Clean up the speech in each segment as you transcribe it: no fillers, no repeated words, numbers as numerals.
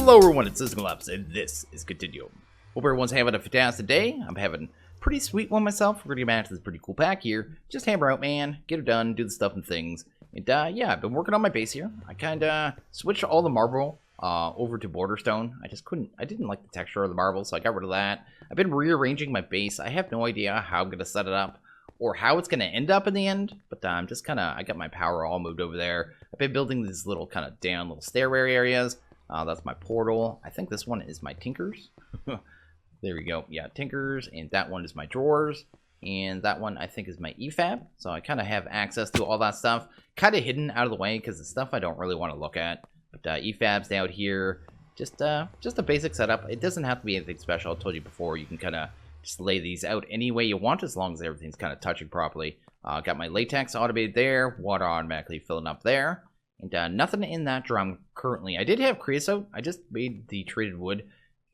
Hello everyone, it's SystemCollapse, and this is Continuum. Hope everyone's having a fantastic day. I'm having a pretty sweet one myself. We're gonna get back to this pretty cool pack here. Just hammer out, man, get it done, do the stuff and things. And yeah, I've been working on my base here. I kinda switched all the marble over to border stone. I didn't like the texture of the marble, so I got rid of that. I've been rearranging my base. I have no idea how I'm gonna set it up or how it's gonna end up in the end, but I'm just I got my power all moved over there. I've been building these little kind of down little stairway areas. That's my portal. I think this one is my tinkers. There we go. Yeah, tinkers, and that one is my drawers, and that one I think is my Efab. So I kind of have access to all that stuff, kind of hidden out of the way because it's stuff I don't really want to look at. But Efab's out here. Just a basic setup. It doesn't have to be anything special. I told you before, you can kind of just lay these out any way you want as long as everything's kind of touching properly. Got my latex automated there. Water automatically filling up there. And nothing in that drum currently. I did have creosote. I just made the treated wood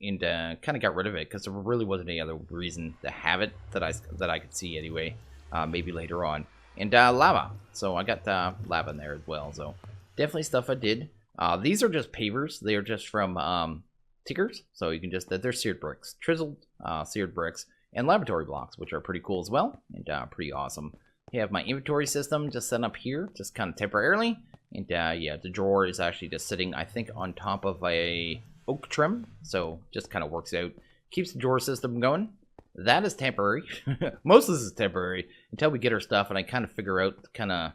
and kind of got rid of it because there really wasn't any other reason to have it that I could see anyway. Maybe later on. And lava. So I got lava in there as well. So definitely stuff I did. These are just pavers. They are just from tickers. So you can just, they're seared bricks. Chiseled seared bricks. And laboratory blocks, which are pretty cool as well. And pretty awesome. You have my inventory system just set up here. Just kind of temporarily. And yeah, the drawer is actually just sitting, I think, on top of a oak trim. So just kind of works out. Keeps the drawer system going. That is temporary. Most of this is temporary until we get our stuff and I kind of figure out kind of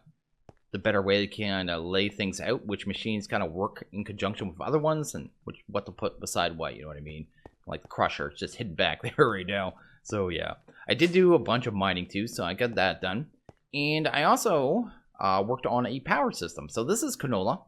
the better way to kind of lay things out, which machines kind of work in conjunction with other ones and what to put beside what, you know what I mean? Like the crusher, it's just hidden back there right now. So yeah, I did do a bunch of mining too, so I got that done. And I also worked on a power system. So this is canola,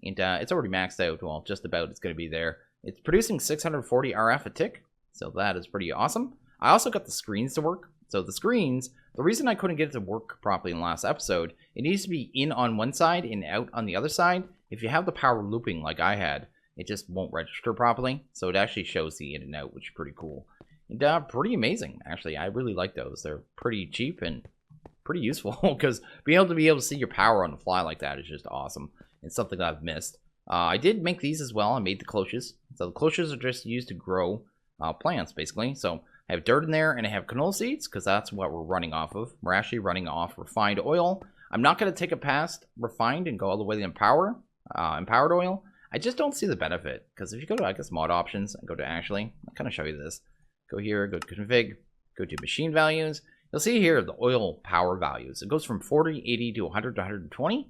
and it's already maxed out. Well, just about it's going to be there. It's producing 640 RF a tick, so that is pretty awesome. I also got the screens to work. So the screens, the reason I couldn't get it to work properly in the last episode, it needs to be in on one side and out on the other side. If you have the power looping like I had, it just won't register properly. So it actually shows the in and out, which is pretty cool. And pretty amazing, actually. I really like those. They're pretty cheap and pretty useful because being able to see your power on the fly like that is just awesome. It's something that I've missed. I did make these as well. I made the cloches. So the cloches are just used to grow plants, basically. So I have dirt in there, and I have canola seeds because that's what we're running off of. We're actually running off refined oil. I'm not going to take it past refined and go all the way to empowered oil. I just don't see the benefit because if you go to, I guess, mod options and go to actually, I'll kind of show you this. Go here, go to config, go to machine values. You'll see here the oil power values. It goes from 40, 80 to 100 to 120.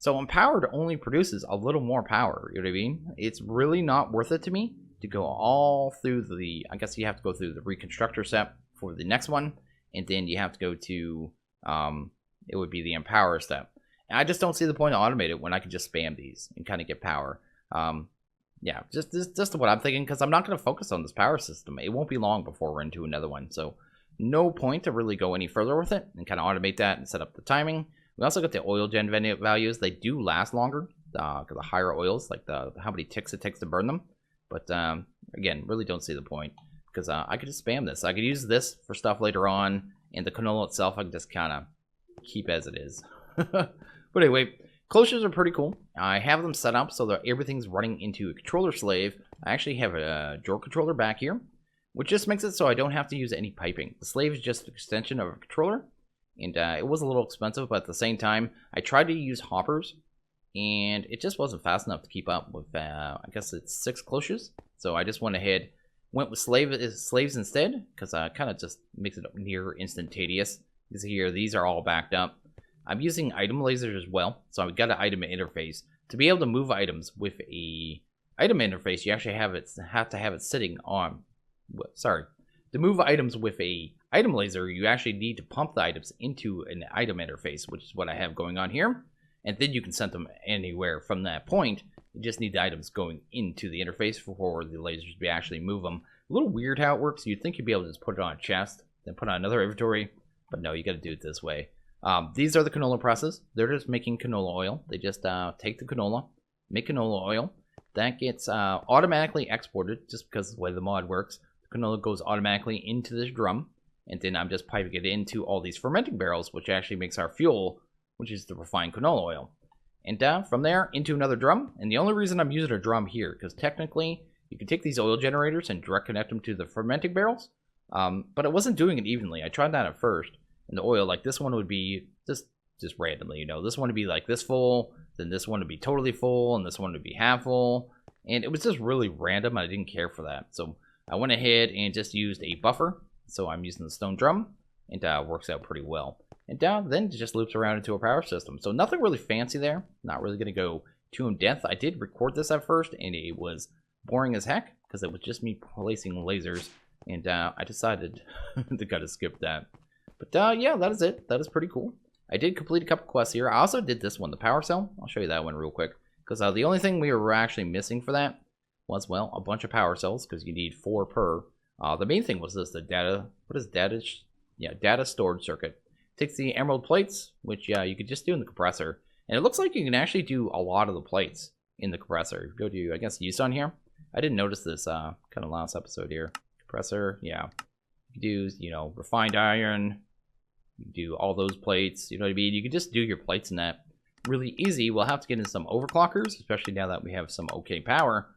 So empowered only produces a little more power. You know what I mean? It's really not worth it to me to go all through the, I guess you have to go through the reconstructor step for the next one. And then you have to go to, it would be the empower step. And I just don't see the point to automate it when I can just spam these and kind of get power. Yeah, just what I'm thinking because I'm not going to focus on this power system. It won't be long before we're into another one. So no point to really go any further with it and kind of automate that and set up the timing. We also got the oil gen values. They do last longer because the higher oils, like how many ticks it takes to burn them. But again, really don't see the point because I could just spam this. I could use this for stuff later on, and the canola itself I can just kind of keep as it is. But anyway, cloches are pretty cool. I have them set up so that everything's running into a controller slave. I actually have a drawer controller back here, which just makes it so I don't have to use any piping. The slave is just an extension of a controller, and it was a little expensive, but at the same time, I tried to use hoppers, and it just wasn't fast enough to keep up with, I guess it's 6 cloches. So I just went with slaves instead, because kind of just makes it near instantaneous. You see here, these are all backed up. I'm using item lasers as well, so I've got an item interface. To be able to move items with a item interface, you actually have to have it sitting on. Sorry, to move items with a item laser, you actually need to pump the items into an item interface, which is what I have going on here. And then you can send them anywhere from that point. You just need the items going into the interface for the lasers to actually move them. A little weird how it works. You'd think you'd be able to just put it on a chest, then put on another inventory, but no, you got to do it this way. These are the canola presses. They're just making canola oil. They just take the canola, make canola oil. That gets automatically exported just because of the way the mod works. Canola goes automatically into this drum, and then I'm just piping it into all these fermenting barrels, which actually makes our fuel, which is the refined canola oil. And from there, into another drum. And the only reason I'm using a drum here, because technically, you can take these oil generators and direct connect them to the fermenting barrels. But it wasn't doing it evenly. I tried that at first. And the oil, like this one would be just randomly, you know. This one would be like this full, then this one would be totally full, and this one would be half full. And it was just really random. I didn't care for that. So I went ahead and just used a buffer. So I'm using the stone drum, and works out pretty well. And then it just loops around into a power system. So nothing really fancy there. Not really going to go too in depth. I did record this at first, and it was boring as heck because it was just me placing lasers. And I decided to kind of skip that. But yeah, that is it. That is pretty cool. I did complete a couple quests here. I also did this one, the power cell. I'll show you that one real quick. Because the only thing we were actually missing for that was, well, a bunch of power cells. Because you need 4 per. The main thing was this, the data. What is data? Yeah, data storage circuit. Takes the emerald plates, which you could just do in the compressor. And it looks like you can actually do a lot of the plates in the compressor. Go to, I guess, use on here. I didn't notice this kind of last episode here. Compressor, yeah. You do, you know, refined iron. You do all those plates. You know what I mean? You can just do your plates in that really easy. We'll have to get in some overclockers, especially now that we have some okay power.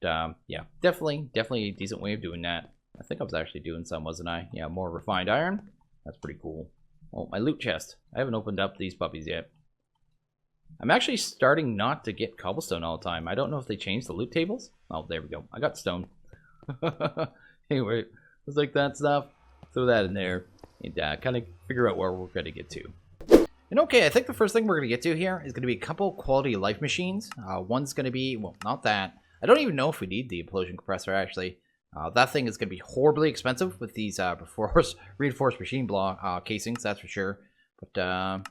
But yeah, definitely a decent way of doing that. I think I was actually doing some, wasn't I? Yeah, more refined iron. That's pretty cool. Oh, my loot chest. I haven't opened up these puppies yet. I'm actually starting not to get cobblestone all the time. I don't know if they changed the loot tables. Oh, there we go. I got stone. Anyway, just like that stuff. Throw that in there and kind of figure out where we're going to get to. And okay, I think the first thing we're going to get to here is going to be a couple quality of life machines. One's going to be, well, not that. I don't even know if we need the implosion compressor, actually. That thing is going to be horribly expensive with these reinforced machine block casings, that's for sure. But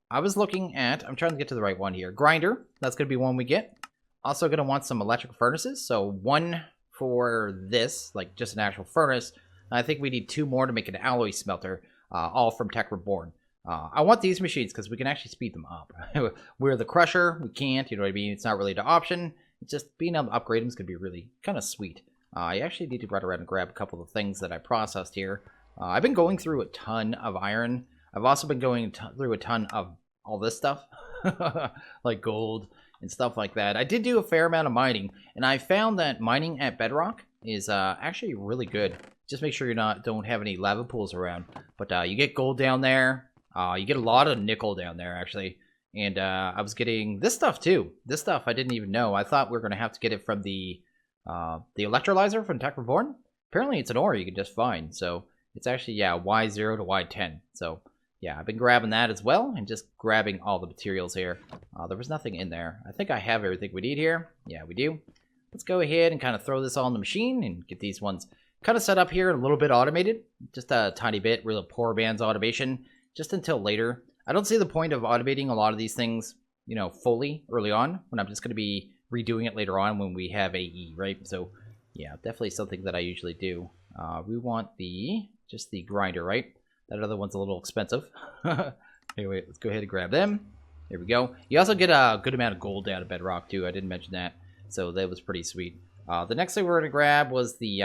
I was looking at, I'm trying to get to the right one here. Grinder, that's going to be one we get. Also going to want some electric furnaces. So one for this, like just an actual furnace. I think we need 2 more to make an alloy smelter, all from Tech Reborn. I want these machines because we can actually speed them up. We're the crusher, we can't, you know what I mean? It's not really an option. It's just being able to upgrade them is going to be really kind of sweet. I actually need to run around and grab a couple of things that I processed here. I've been going through a ton of iron. I've also been going through a ton of all this stuff, like gold and stuff like that. I did do a fair amount of mining, and I found that mining at bedrock is actually really good. Just make sure you don't have any lava pools around. But you get gold down there. You get a lot of nickel down there, actually. And I was getting this stuff, too. This stuff I didn't even know. I thought we were going to have to get it from the Electrolyzer from Tech Reborn. Apparently, it's an ore you can just find. So it's actually, yeah, Y0 to Y10. So, yeah, I've been grabbing that as well. And just grabbing all the materials here. There was nothing in there. I think I have everything we need here. Yeah, we do. Let's go ahead and kind of throw this all in the machine and get these ones kind of set up here, a little bit automated. Just a tiny bit, really poor man's automation. Just until later. I don't see the point of automating a lot of these things, you know, fully early on, when I'm just going to be redoing it later on when we have AE, right? So, yeah, definitely something that I usually do. We want just the grinder, right? That other one's a little expensive. Anyway, let's go ahead and grab them. There we go. You also get a good amount of gold down at bedrock, too. I didn't mention that. So that was pretty sweet. The next thing we're going to grab was the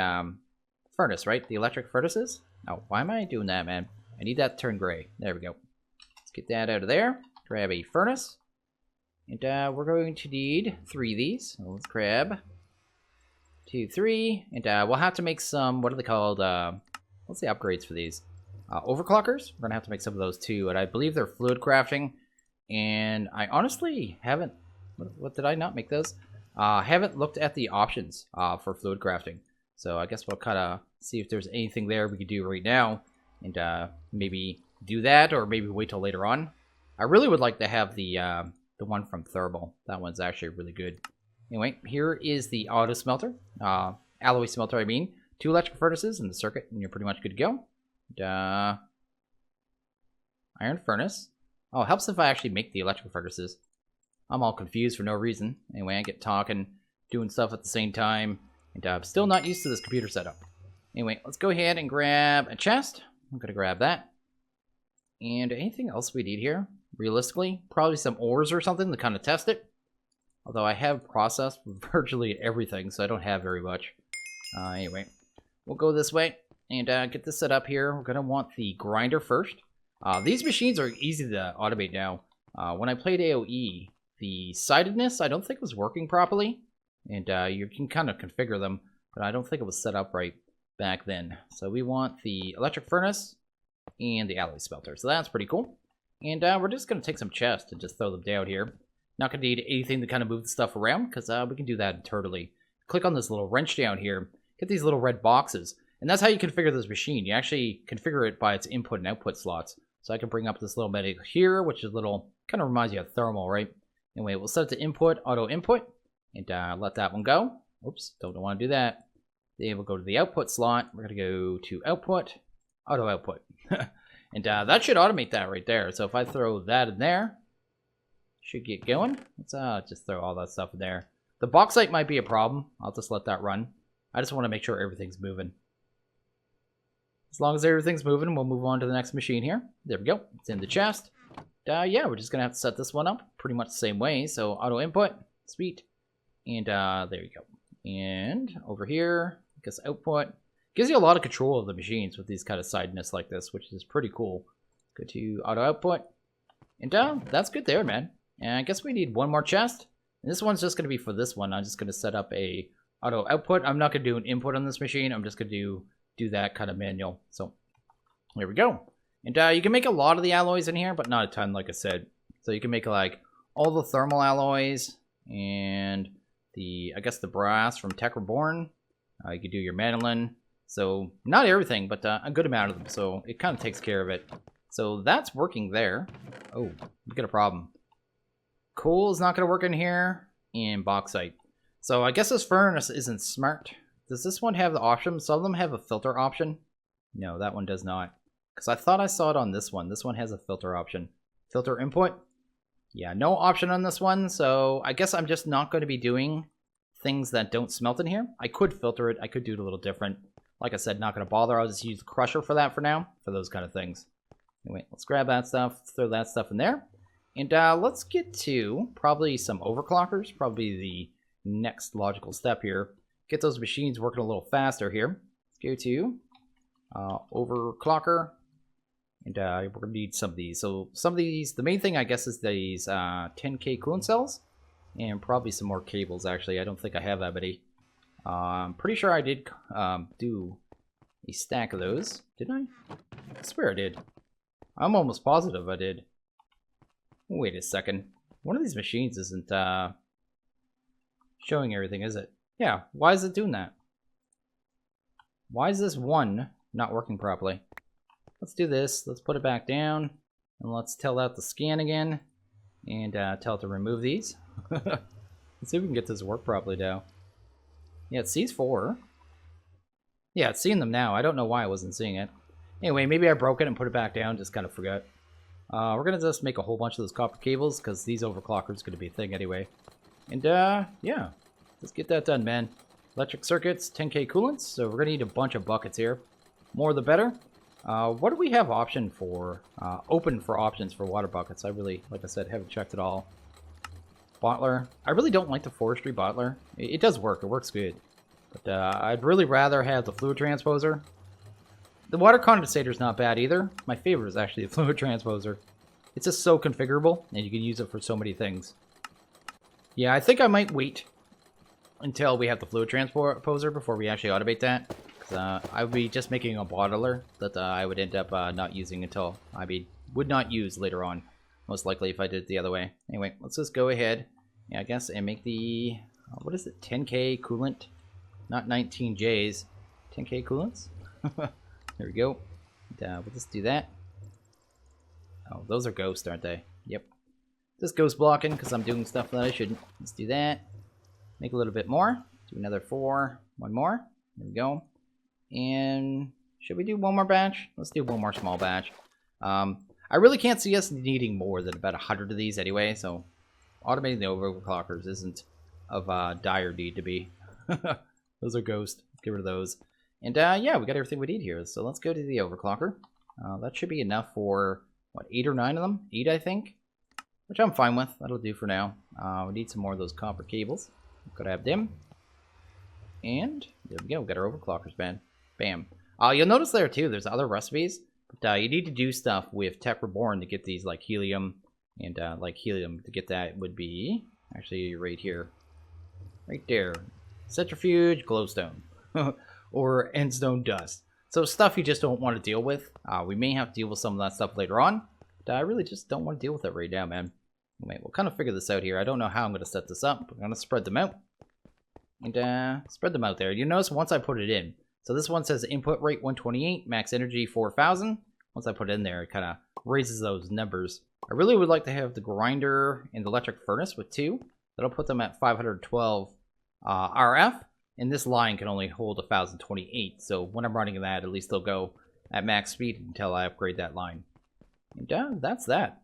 furnace, right? The electric furnaces. Oh, why am I doing that, man? I need that to turn gray. There we go. Let's get that out of there. Grab a furnace. And we're going to need 3 of these. So let's grab 2, 3. And we'll have to make some, what are they called? What's the upgrades for these? Overclockers. We're going to have to make some of those too. And I believe they're fluid crafting. And I honestly haven't, what did I not make those? Haven't looked at the options for fluid crafting. So I guess we'll kind of see if there's anything there we could do right now. And maybe do that, or maybe wait till later on. I really would like to have the one from Thermal. That one's actually really good. Anyway, here is the auto smelter. Alloy smelter, I mean. 2 electric furnaces in the circuit, and you're pretty much good to go. And, iron furnace. Oh, it helps if I actually make the electric furnaces. I'm all confused for no reason. Anyway, I get talking, doing stuff at the same time. And I'm still not used to this computer setup. Anyway, let's go ahead and grab a chest. I'm going to grab that. And anything else we need here? Realistically, probably some ores or something to kind of test it. Although I have processed virtually everything, so I don't have very much. Anyway, we'll go this way and get this set up here. We're going to want the grinder first. These machines are easy to automate now. When I played AoE, the sidedness, I don't think was working properly. And you can kind of configure them, but I don't think it was set up right back then. So we want the electric furnace and the alloy smelter. So that's pretty cool. And we're just going to take some chests and just throw them down here. Not going to need anything to kind of move the stuff around, because we can do that internally. Click on this little wrench down here. Get these little red boxes. And that's how you configure this machine. You actually configure it by its input and output slots. So I can bring up this little menu here, which is a little, kind of reminds you of thermal, right? Anyway, we'll set it to input, auto input, and let that one go. Oops, don't want to do that. Then we'll go to the output slot. We're going to go to output, auto output. And that should automate that right there. So if I throw that in there, should get going. Let's just throw all that stuff in there. The bauxite might be a problem. I'll just let that run. I just want to make sure everything's moving. As long as everything's moving, we'll move on to the next machine here. There we go. It's in the chest. Yeah, we're just going to have to set this one up pretty much the same way. So auto input, sweet. And there you go. And over here, I guess output. Gives you a lot of control of the machines with these kind of sideness like this, which is pretty cool. Go to auto output. And that's good there, man. And I guess we need one more chest. And this one's just going to be for this one. I'm just going to set up a auto output. I'm not going to do an input on this machine. I'm just going to do that kind of manual. So there we go. And you can make a lot of the alloys in here, but not a ton, like I said. So you can make like all the thermal alloys and the, I guess the brass from Tech Reborn. You can do your mandolin. So not everything, but a good amount of them. So it kind of takes care of it. So that's working there. Oh, we got a problem. Coal is not going to work in here, and bauxite. So I guess this furnace isn't smart. Does this one have the option? Some of them have a filter option. No, that one does not. Because I thought I saw it on this one. This one has a filter option. Filter input. Yeah, no option on this one. So I guess I'm just not going to be doing things that don't smelt in here. I could filter it. I could do it a little different. Like I said, not going to bother. I'll just use the crusher for that for now. For those kind of things. Anyway, let's grab that stuff. Throw that stuff in there. And let's get to probably some overclockers. Probably the next logical step here. Get those machines working a little faster here. Let's go to overclocker. And we're going to need some of these. So some of these, the main thing I guess is these 10K coolant cells. And probably some more cables actually. I don't think I have that many. I'm pretty sure I did do a stack of those. Didn't I? I swear I did. I'm almost positive I did. Wait a second. One of these machines isn't showing everything, is it? Yeah, why is it doing that? Why is this one not working properly? Let's do this. Let's put it back down. And let's tell that to scan again. And tell it to remove these. Let's see if we can get this to work properly now. Yeah, it sees 4. Yeah, it's seeing them now. I don't know why I wasn't seeing it. Anyway, maybe I broke it and put it back down. Just kind of forgot. We're going to just make a whole bunch of those copper cables. Because these overclockers are going to be a thing anyway. And yeah. Let's get that done, man. Electric circuits, 10K coolants. So we're going to need a bunch of buckets here. More the better. What do we have option for? Open for options for water buckets. I really, like I said, haven't checked it all. Bottler. I really don't like the forestry bottler. It does work. It works good. But I'd really rather have the fluid transposer. The water condensator is not bad either. My favorite is actually the fluid transposer. It's just so configurable, and you can use it for so many things. Yeah, I think I might wait until we have the fluid transposer before we actually automate that. I would be just making a bottler that I would end up not using until would not use later on. Most likely if I did it the other way. Anyway, let's just go ahead, I guess, and make the, what is it, 10K coolant? Not 19Js. 10K coolants? There we go. And, we'll just do that. Oh, those are ghosts, aren't they? Yep. Just ghost blocking because I'm doing stuff that I shouldn't. Let's do that. Make a little bit more. Do another 4. One more. There we go. And should we do one more batch? Let's do one more small batch. I really can't see us needing more than about 100 of these anyway, so automating the overclockers isn't of dire need to be. Those are ghosts. Get rid of those. And yeah, we got everything we need here. So let's go to the overclocker. That should be enough for, what, 8 or 9 of them? 8, I think. Which I'm fine with. That'll do for now. We need some more of those copper cables. Gotta have them. And there we go. We got our overclockers, man. Bam. You'll notice there, too, there's other recipes. But you need to do stuff with Tech Reborn to get these, like, helium And like helium, to get that would be actually right here. Right there. Centrifuge, glowstone. Or endstone dust. So stuff you just don't want to deal with. We may have to deal with some of that stuff later on. But I really just don't want to deal with it right now, man. Wait, we'll kind of figure this out here. I don't know how I'm going to set this up. I'm going to spread them out. And spread them out there. You notice once I put it in. So this one says input rate 128, max energy 4000. Once I put it in there, it kind of raises those numbers. I really would like to have the grinder and the electric furnace with 2. That'll put them at 512 RF. And this line can only hold 1028. So when I'm running that, at least they'll go at max speed until I upgrade that line. And that's that.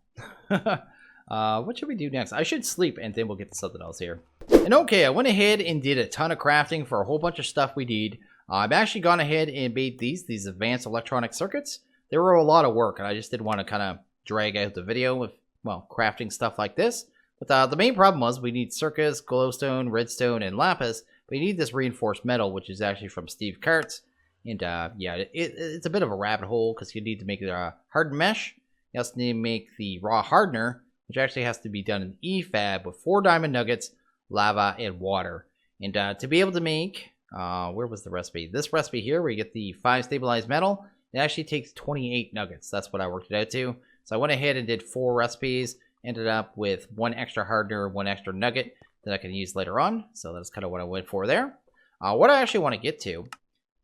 What should we do next? I should sleep and then we'll get to something else here. And okay, I went ahead and did a ton of crafting for a whole bunch of stuff we need. I've actually gone ahead and made these advanced electronic circuits. They were a lot of work and I just didn't want to kind of drag out the video with, well, crafting stuff like this. But the main problem was we need circuits, glowstone, redstone, and lapis. But you need this reinforced metal, which is actually from Steve Karts. And yeah, it's a bit of a rabbit hole because you need to make a hardened mesh. You also need to make the raw hardener, which actually has to be done in Efab with 4 diamond nuggets, lava, and water. And to be able to make, where was the recipe? This recipe here, where you get the 5 stabilized metal, it actually takes 28 nuggets. That's what I worked it out to. So I went ahead and did 4 recipes, ended up with 1 extra hardener, 1 extra nugget that I can use later on. So that's kind of what I went for there. What I actually want to get to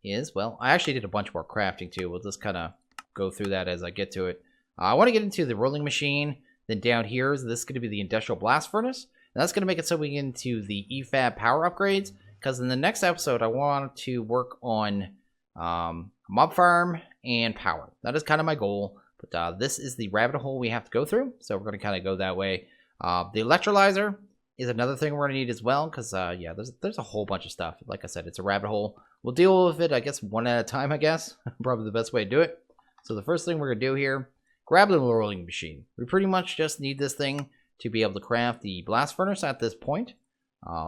is, well, I actually did a bunch more crafting too. We'll just kind of go through that as I get to it. I want to get into the rolling machine. Then down here, this is going to be the industrial blast furnace. And that's going to make it so we get into the Efab power upgrades. Because in the next episode, I want to work on mob farm and power. That is kind of my goal. But this is the rabbit hole we have to go through. So we're going to kind of go that way. The electrolyzer is another thing we're going to need as well. Because, yeah, there's a whole bunch of stuff. Like I said, it's a rabbit hole. We'll deal with it, I guess, one at a time, I guess. Probably the best way to do it. So the first thing we're going to do here, grab the rolling machine. We pretty much just need this thing to be able to craft the blast furnace at this point.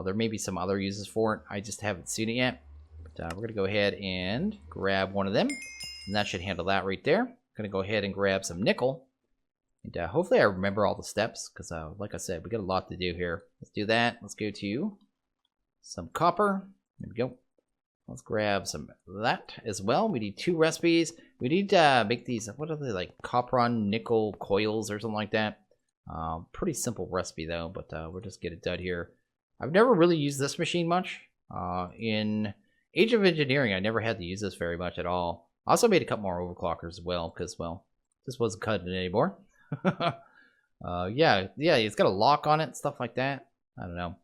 There may be some other uses for it. I just haven't seen it yet. But we're going to go ahead and grab one of them. And that should handle that right there. Going to go ahead and grab some nickel. And hopefully I remember all the steps. Because like I said, we got a lot to do here. Let's do that. Let's go to some copper. There we go. Let's grab some of that as well. We need 2 recipes. We need to make these, what are they, like copron nickel coils or something like that. Pretty simple recipe though, but we'll just get it done here. I've never really used this machine much. In Age of Engineering, I never had to use this very much at all. I also made a couple more overclockers as well, because, well, this wasn't cutting it anymore. Yeah, it's got a lock on it, stuff like that. I don't know.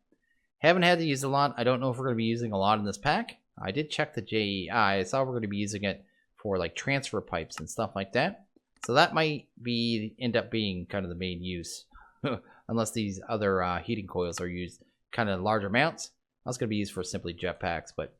Haven't had to use it a lot. I don't know if we're going to be using a lot in this pack. I did check the JEI. I saw we're going to be using it for like transfer pipes and stuff like that. So that might end up being kind of the main use. Unless these other heating coils are used kind of large amounts. That's going to be used for simply jetpacks, but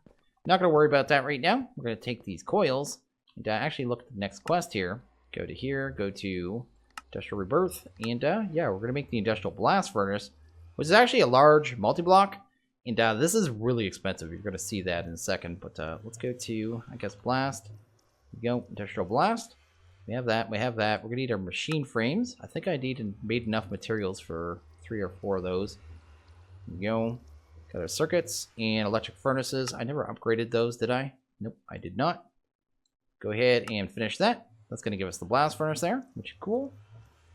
not going to worry about that right now. We're going to take these coils and actually look at the next quest here. Go to here, go to Industrial Rebirth, and yeah, we're going to make the Industrial Blast Furnace, which is actually a large multi-block. And this is really expensive. You're going to see that in a second. But let's go to, I guess, Blast. There we go. Industrial Blast. We have that. We have that. We're going to need our machine frames. I think I made enough materials for 3 or 4 of those. There we go. Got our circuits and electric furnaces. I never upgraded those, did I? Nope, I did not. Go ahead and finish that. That's going to give us the blast furnace there, which is cool.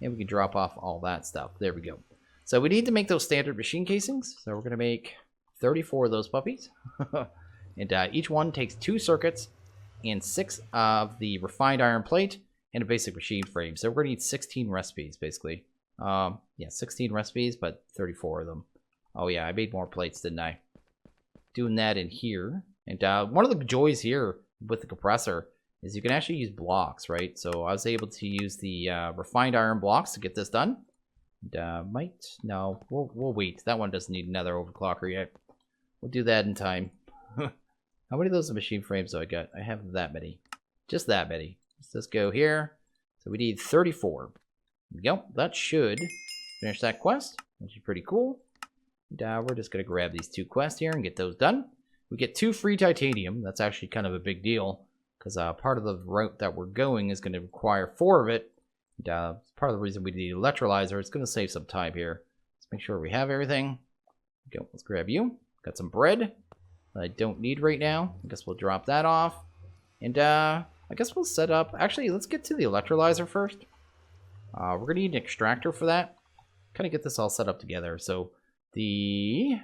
And we can drop off all that stuff. There we go. So we need to make those standard machine casings. So we're going to make 34 of those puppies. And each one takes 2 circuits and 6 of the refined iron plate and a basic machine frame. So we're going to need 16 recipes, basically. Yeah, 16 recipes, but 34 of them. Oh, yeah, I made more plates, didn't I? Doing that in here. And one of the joys here with the compressor is you can actually use blocks, right? So I was able to use the refined iron blocks to get this done. And, no, we'll wait. That one doesn't need another overclocker yet. We'll do that in time. How many of those machine frames do I got? I have that many. Just that many. Let's just go here. So we need 34. There we go. That should finish that quest, which is pretty cool. And we're just going to grab these 2 quests here and get those done. We get 2 free titanium. That's actually kind of a big deal because part of the route that we're going is going to require 4 of it. And, part of the reason we need the electrolyzer. It's going to save some time here. Let's make sure we have everything. Go. Let's grab you. Got some bread that I don't need right now. I guess we'll drop that off. And I guess we'll set up... Actually, let's get to the electrolyzer first. We're going to need an extractor for that. Kind of get this all set up together. So the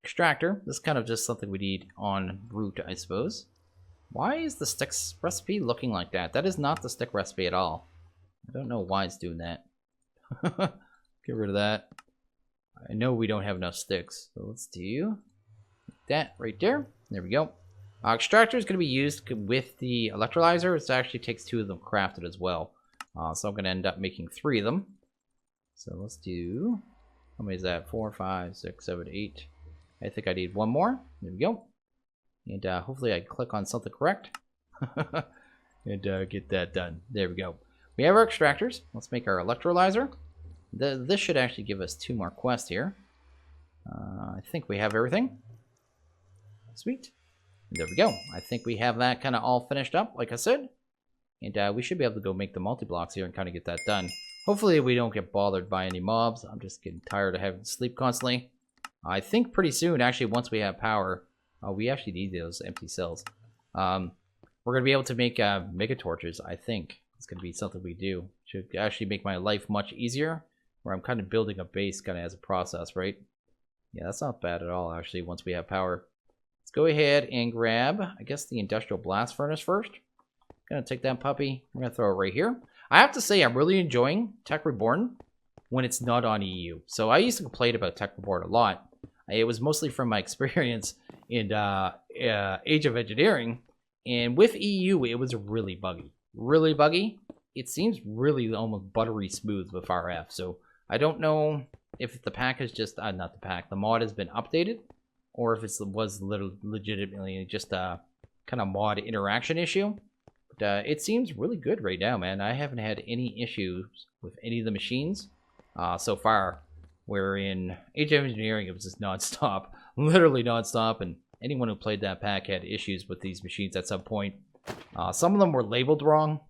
extractor, this is kind of just something we need en route, I suppose. Why is the sticks recipe looking like that? That is not the stick recipe at all. I don't know why it's doing that. Get rid of that. I know we don't have enough sticks, so let's do that right there. There we go. Extractor is going to be used with the electrolyzer. It actually takes 2 of them crafted as well. So I'm going to end up making 3 of them. So let's do... How many is that? 4, 5, 6, 7, 8. I think I need 1 more. There we go. And hopefully I click on something correct. And get that done. There we go. We have our extractors. Let's make our electrolyzer. This should actually give us 2 more quests here. I think we have everything. Sweet. And there we go. I think we have that kind of all finished up, like I said. And we should be able to go make the multi-blocks here and kind of get that done. Hopefully we don't get bothered by any mobs. I'm just getting tired of having to sleep constantly. I think pretty soon, actually, once we have power, we actually need those empty cells. We're going to be able to make mega torches, I think. It's going to be something we do. Should actually make my life much easier, where I'm kind of building a base kind of as a process, right? Yeah, that's not bad at all, actually, once we have power. Let's go ahead and grab, I guess, the industrial blast furnace first. Gonna take that puppy. We're gonna throw it right here. I have to say, I'm really enjoying Tech Reborn when it's not on EU. So I used to complain about Tech Reborn a lot. It was mostly from my experience in Age of Engineering. And with EU, it was really buggy. Really buggy. It seems really almost buttery smooth with RF. So I don't know if the pack is just, not the pack, the mod has been updated. Or if it was legitimately just a kind of mod interaction issue. But it seems really good right now, man. I haven't had any issues with any of the machines so far. Where in Age of Engineering, it was just nonstop. Literally nonstop. And anyone who played that pack had issues with these machines at some point. Some of them were labeled wrong.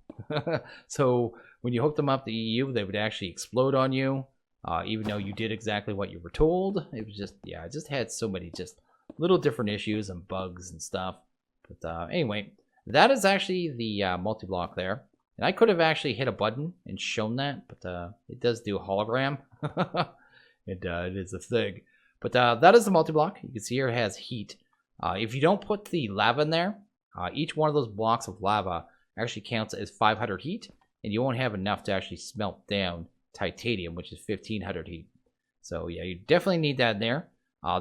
So when you hooked them up to EU, they would actually explode on you. Even though you did exactly what you were told. It was just, yeah, I just had so many just little different issues and bugs and stuff. But anyway, that is actually the multi-block there. And I could have actually hit a button and shown that, but it does do a hologram. It is a thing. But that is the multi-block. You can see here it has heat. If you don't put the lava in there, each one of those blocks of lava actually counts as 500 heat. And you won't have enough to actually smelt down titanium, which is 1500 heat. So yeah, you definitely need that in there.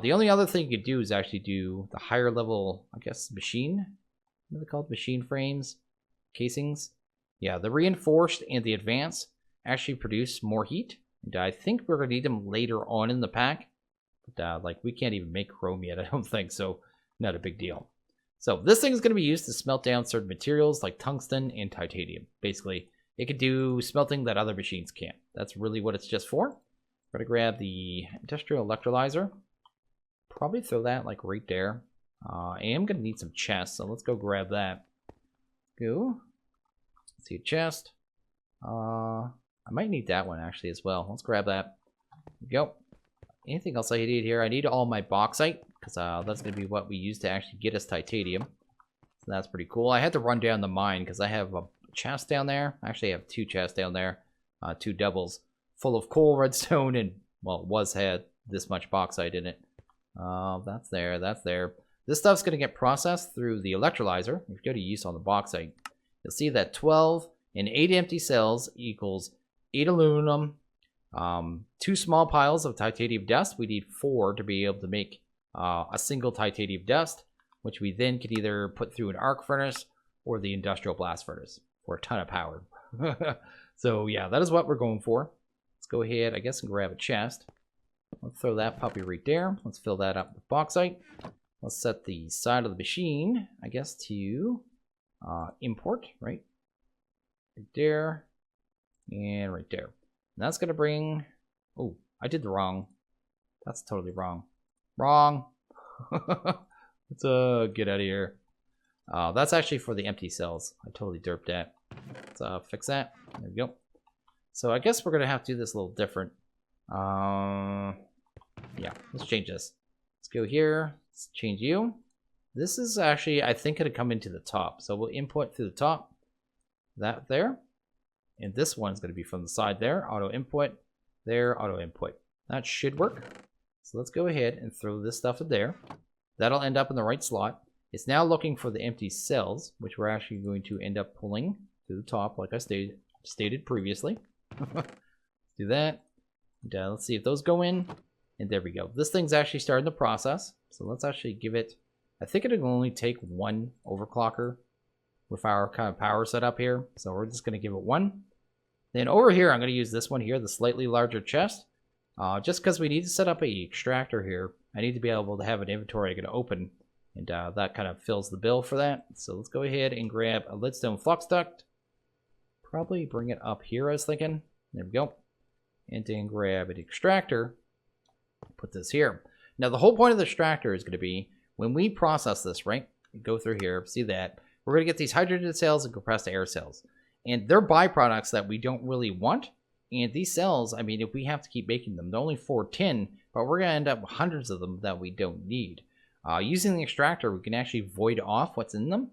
The only other thing you could do is actually do the higher level, I guess, machine. What are they called? Machine frames? Casings? Yeah, the reinforced and the advanced actually produce more heat. And I think we're going to need them later on in the pack. But like, we can't even make chrome yet, I don't think. So, not a big deal. So, this thing is going to be used to smelt down certain materials like tungsten and titanium. Basically, it could do smelting that other machines can't. That's really what it's just for. We're going to grab the industrial electrolyzer. Probably throw that like right there. I am going to need some chests, so let's go grab that. Go. Let's see a chest. I might need that one actually as well. Let's grab that. There we go. Anything else I need here? I need all my bauxite, because that's going to be what we use to actually get us titanium. So that's pretty cool. I had to run down the mine because I have a chest down there. Actually, I have 2 chests down there. 2 doubles full of coal, redstone, and, well, it had this much bauxite in it. That's there. That's there. This stuff's going to get processed through the electrolyzer. If you go to use on the bauxite, you'll see that 12 and 8 empty cells equals 8 aluminum, 2 small piles of titanium dust. We need 4 to be able to make a single titanium dust, which we then could either put through an arc furnace or the industrial blast furnace for a ton of power. So yeah, that is what we're going for. Let's go ahead, I guess, and grab a chest. Let's throw that puppy right there. Let's fill that up with bauxite. Let's set the side of the machine, I guess, to import, right? Right there. And right there. And that's going to bring... Oh, I did the wrong. That's totally wrong. Wrong. Let's get out of here. That's actually for the empty cells. I totally derped that. Let's fix that. There we go. So I guess we're gonna have to do this a little different. Yeah, let's change this. Let's go here. Let's change you. This is actually, I think, gonna come into the top. So we'll input through the top. That there. And this one's gonna be from the side there. Auto input. There, auto input. That should work. So let's go ahead and throw this stuff in there. That'll end up in the right slot. It's now looking for the empty cells, which we're actually going to end up pulling to the top, like I stated previously. Do that. And, let's see if those go in. And there we go. This thing's actually starting the process. So let's actually give it, I think it'll only take one overclocker with our kind of power setup here. So we're just going to give it one. Then over here, I'm going to use this one here, the slightly larger chest. Just because we need to set up a extractor here, I need to be able to have an inventory I can open. And that kind of fills the bill for that. So let's go ahead and grab a leadstone flux duct. Probably bring it up here, I was thinking. There we go. And then grab an extractor. Put this here. Now the whole point of the extractor is going to be when we process this, right? Go through here, see that. We're going to get these hydrogen cells and compressed air cells. And they're byproducts that we don't really want. And these cells, I mean, if we have to keep making them, they're only 4 tin, but we're going to end up with hundreds of them that we don't need. Using the extractor, we can actually void off what's in them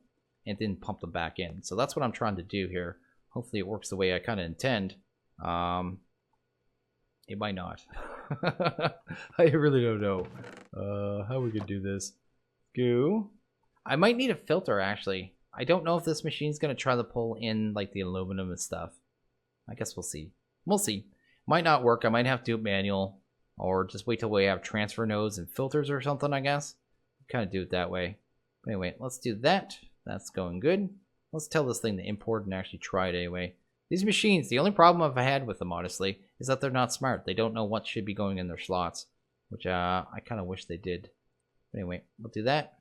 and then pump them back in. So that's what I'm trying to do here. Hopefully it works the way I kind of intend. It might not. I really don't know how we can do this. Go. I might need a filter, actually. I don't know if this machine's going to try to pull in like the aluminum and stuff. I guess we'll see. We'll see. Might not work. I might have to do it manual. Or just wait till we have transfer nodes and filters or something, I guess. Kind of do it that way. But anyway, let's do that. That's going good. Let's tell this thing to import and actually try it anyway. These machines, the only problem I've had with them, honestly, is that they're not smart. They don't know what should be going in their slots, which I kind of wish they did. But anyway, we'll do that.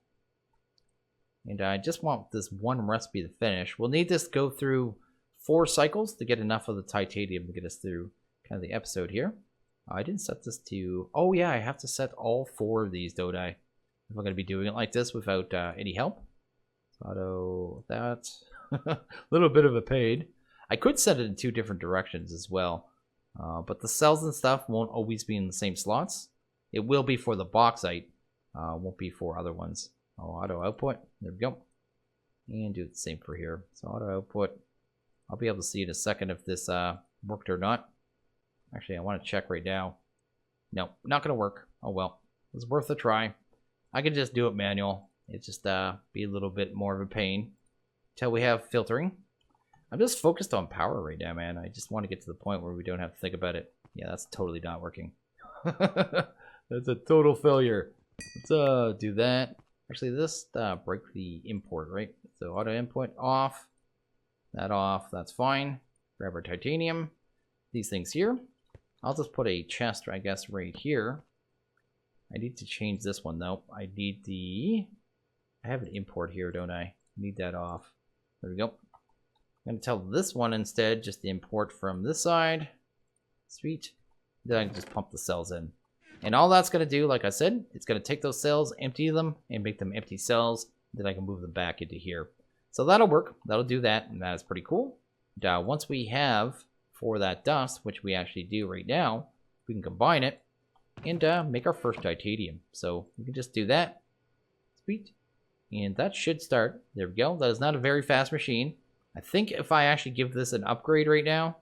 And I just want this one recipe to finish. We'll need this to go through 4 cycles to get enough of the titanium to get us through kind of the episode here. I didn't set this to... Oh yeah, I have to set all 4 of these, don't I? If I'm going to be doing it like this without any help. Auto that. A little bit of a pain. I could set it in 2 different directions as well. But the cells and stuff won't always be in the same slots. It will be for the bauxite. Won't be for other ones. Oh, auto output. There we go. And do the same for here. So auto output. I'll be able to see in a second if this worked or not. Actually, I want to check right now. No, not going to work. Oh well. It was worth a try. I can just do it manual. It just be a little bit more of a pain. Till we have filtering. I'm just focused on power right now, man. I just want to get to the point where we don't have to think about it. Yeah, that's totally not working. That's a total failure. Let's do that. Actually, this break the import, right? So auto input off. That off. That's fine. Grab our titanium. These things here. I'll just put a chest, I guess, right here. I need to change this one, though. I need the... I have an import here, don't I? Need that off. There we go. I'm going to tell this one instead, just the import from this side. Sweet. Then I can just pump the cells in. And all that's going to do, like I said, it's going to take those cells, empty them, and make them empty cells. Then I can move them back into here. So that'll work. That'll do that, and that is pretty cool. And, once we have for that dust, which we actually do right now, we can combine it and make our first titanium. So we can just do that. Sweet. And that should start. There we go. That is not a very fast machine. I think if I actually give this an upgrade right now,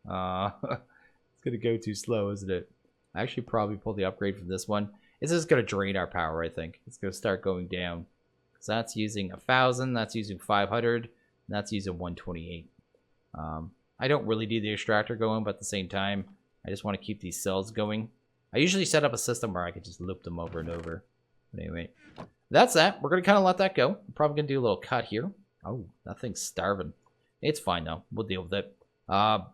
it's going to go too slow, isn't it? I actually probably pull the upgrade from this one. It's just going to drain our power, I think. It's going to start going down. So that's using 1,000, that's using 500, and that's using 128. I don't really need the extractor going, but at the same time, I just want to keep these cells going. I usually set up a system where I can just loop them over and over. But anyway, that's that. We're going to kind of let that go. I'm probably going to do a little cut here. Oh, that thing's starving. It's fine, though. We'll deal with it. But,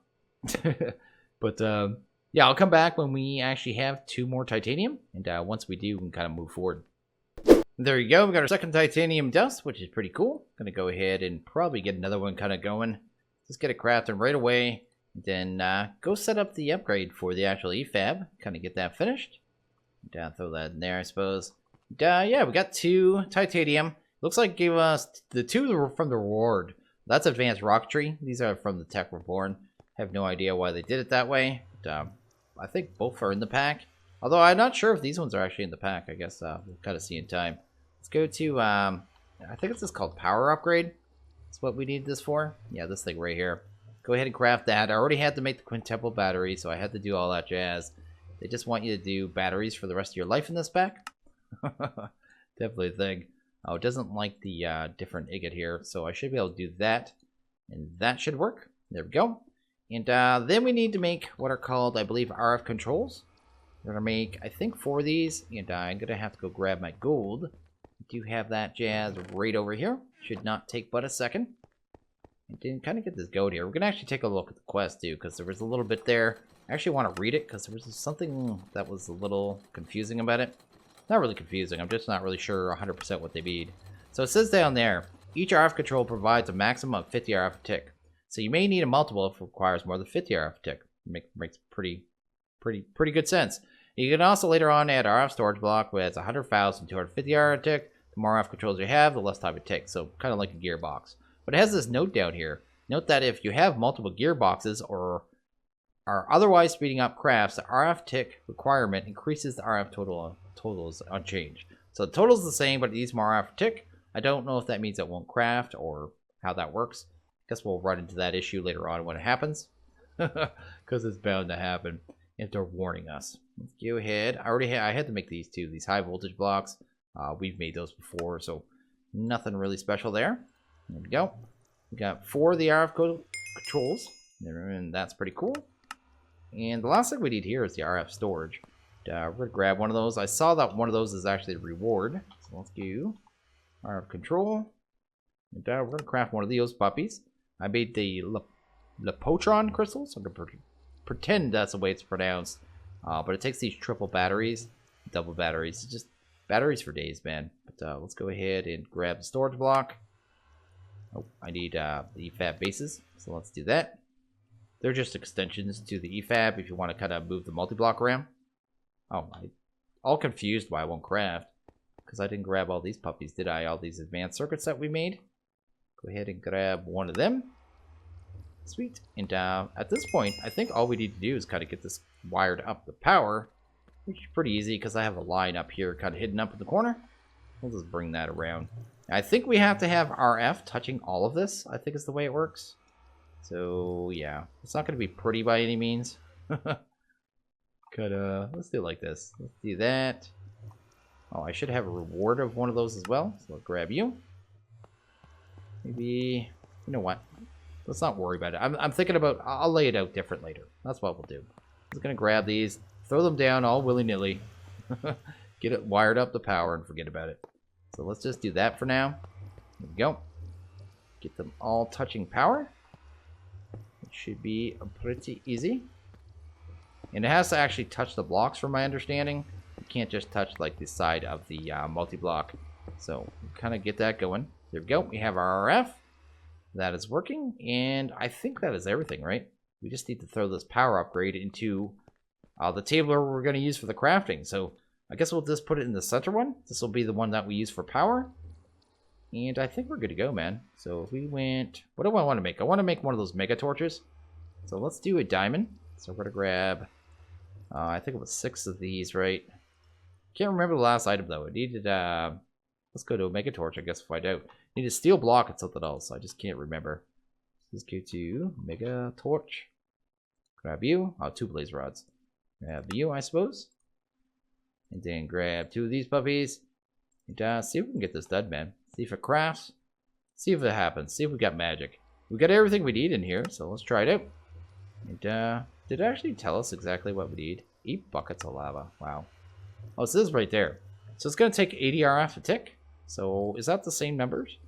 yeah, I'll come back when we actually have 2 more titanium. And once we do, we can kind of move forward. There you go. We got our second titanium dust, which is pretty cool. Going to go ahead and probably get another one kind of going. Just get it crafted right away. Then go set up the upgrade for the actual Efab. Kind of get that finished. Throw that in there, I suppose. Yeah, we got 2 titanium. Looks like it gave us the 2 from the reward. That's advanced rocketry. These are from the Tech Reborn. Have no idea why they did it that way. But, I think both are in the pack. Although I'm not sure if these ones are actually in the pack. I guess we'll kind of see in time. Let's go to, I think it's just called Power Upgrade. That's what we need this for. Yeah, this thing right here. Go ahead and craft that. I already had to make the quintuple battery, so I had to do all that jazz. They just want you to do batteries for the rest of your life in this pack. Definitely a thing. Oh, it doesn't like the different ingot here, so I should be able to do that. And that should work. There we go. And then we need to make what are called, I believe, RF controls. We're going to make, I think, 4 of these. And I'm going to have to go grab my gold. I do have that jazz right over here. Should not take but a second. And then kind of get this gold here. We're going to actually take a look at the quest, too, because there was a little bit there. I actually want to read it, because there was something that was a little confusing about it. Not really confusing. I'm just not really sure 100% what they mean. So it says down there, each RF control provides a maximum of 50 RF a tick. So you may need a multiple if it requires more than 50 RF a tick. Makes pretty good sense. You can also later on add RF storage block with 100,250 RF a tick. The more RF controls you have, the less time it takes. So kind of like a gearbox. But it has this note down here. Note that if you have multiple gearboxes or are otherwise speeding up crafts, the RF tick requirement increases the RF totals unchanged. So the total is the same, but it needs more RF tick. I don't know if that means it won't craft or how that works. Guess we'll run into that issue later on when it happens. Because it's bound to happen if they're warning us. Let's go ahead. I had to make these two, these high voltage blocks. We've made those before, so nothing really special there. There we go. We got 4 of the RF controls, and that's pretty cool. And the last thing we need here is the RF storage. We're going to grab one of those. I saw that one of those is actually a reward. So let's do RF control. And we're going to craft one of those puppies. I made the Lepotron crystals. I'm going to pretend that's the way it's pronounced. But it takes these triple batteries, double batteries. It's just batteries for days, man. But let's go ahead and grab the storage block. Oh, I need the Efab bases. So let's do that. They're just extensions to the Efab if you want to kind of move the multi-block around. Oh, I'm all confused why I won't craft. Because I didn't grab all these puppies, did I? All these advanced circuits that we made. Go ahead and grab one of them. Sweet. And at this point, I think all we need to do is kind of get this wired up the power. Which is pretty easy because I have a line up here kind of hidden up in the corner. We'll just bring that around. I think we have to have RF touching all of this. I think is the way it works. So, yeah. It's not going to be pretty by any means. Let's do it like this. Let's do that. Oh, I should have a reward of one of those as well. So I'll grab you. Maybe, you know what? Let's not worry about it. I'm thinking about, I'll lay it out different later. That's what we'll do. I'm just going to grab these, throw them down all willy-nilly. Get it wired up the power and forget about it. So let's just do that for now. There we go. Get them all touching power. It should be pretty easy. And it has to actually touch the blocks from my understanding. You can't just touch like the side of the multi-block. So kind of get that going. There we go. We have our RF. That is working. And I think that is everything, right? We just need to throw this power upgrade into the table we're going to use for the crafting. So I guess we'll just put it in the center one. This will be the one that we use for power. And I think we're good to go, man. So if we went... What do I want to make? I want to make one of those mega torches. So let's do a diamond. So we're going to grab... I think it was 6 of these, right? Can't remember the last item, though. It needed... let's go to a mega torch, I guess, to find out. Need a steel block and something else. I just can't remember. Let's go to mega torch. Grab you. Oh, 2 blaze rods. Grab you, I suppose. And then grab 2 of these puppies. And see if we can get this done, man. See if it crafts. See if it happens. See if we got magic. We got everything we need in here, so let's try it out. And did it actually tell us exactly what we need? 8 buckets of lava. Wow. Oh, so this is right there. So it's going to take 80 RF a tick. So is that the same numbers?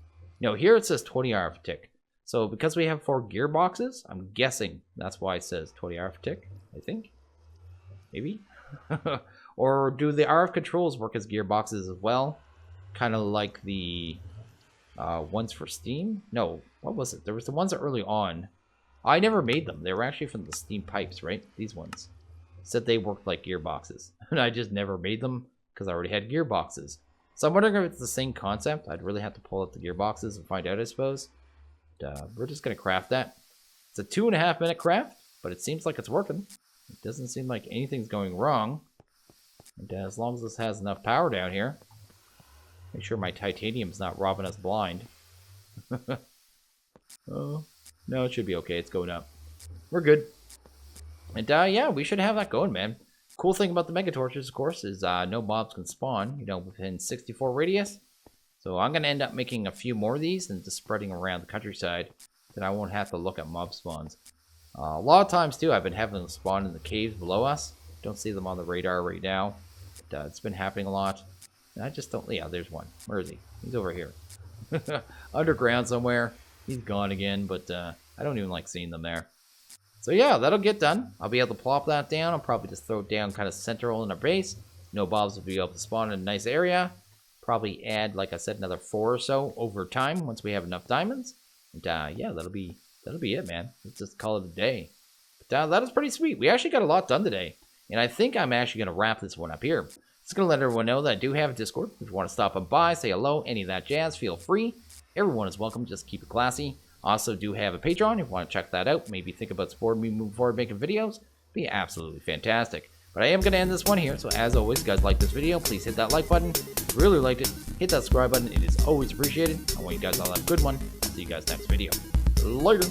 No, here it says 20 RF a tick. So because we have 4 gearboxes, I'm guessing that's why it says 20 RF a tick, I think. Maybe. Or do the RF controls work as gearboxes as well? Kind of like the ones for Steam? No, what was it? There was the ones early on. I never made them. They were actually from the Steam pipes, right? These ones. Said they worked like gearboxes. And I just never made them because I already had gearboxes. So I'm wondering if it's the same concept. I'd really have to pull up the gearboxes and find out, I suppose. We're just going to craft that. It's a 2.5 minute craft, but it seems like it's working. It doesn't seem like anything's going wrong. And as long as this has enough power down here, make sure my titanium's not robbing us blind. Oh, no, it should be okay. It's going up. We're good. And yeah, we should have that going, man. Cool thing about the mega torches, of course, is no mobs can spawn, you know, within 64 radius. So I'm going to end up making a few more of these and just spreading around the countryside. Then I won't have to look at mob spawns. A lot of times, too, I've been having them spawn in the caves below us. Don't see them on the radar right now. But, it's been happening a lot. And I just don't... Yeah, there's one. Where is he? He's over here. Underground somewhere. He's gone again, but I don't even like seeing them there. So yeah, that'll get done. I'll be able to plop that down. I'll probably just throw it down kind of central in our base. No mobs will be able to spawn in a nice area. Probably add, like I said, another 4 or so over time once we have enough diamonds. And yeah, that'll be it, man. Let's just call it a day. But that was pretty sweet. We actually got a lot done today. And I think I'm actually going to wrap this one up here. Just going to let everyone know that I do have a Discord. If you want to stop on by, say hello, any of that jazz, feel free. Everyone is welcome. Just keep it classy. Also do have a Patreon. If you want to check that out, maybe think about supporting me moving forward making videos. Be absolutely fantastic. But I am going to end this one here. So as always, if you guys like this video, please hit that like button. If you really liked it, hit that subscribe button. It is always appreciated. I want you guys all to have a good one. See you guys next video. Later.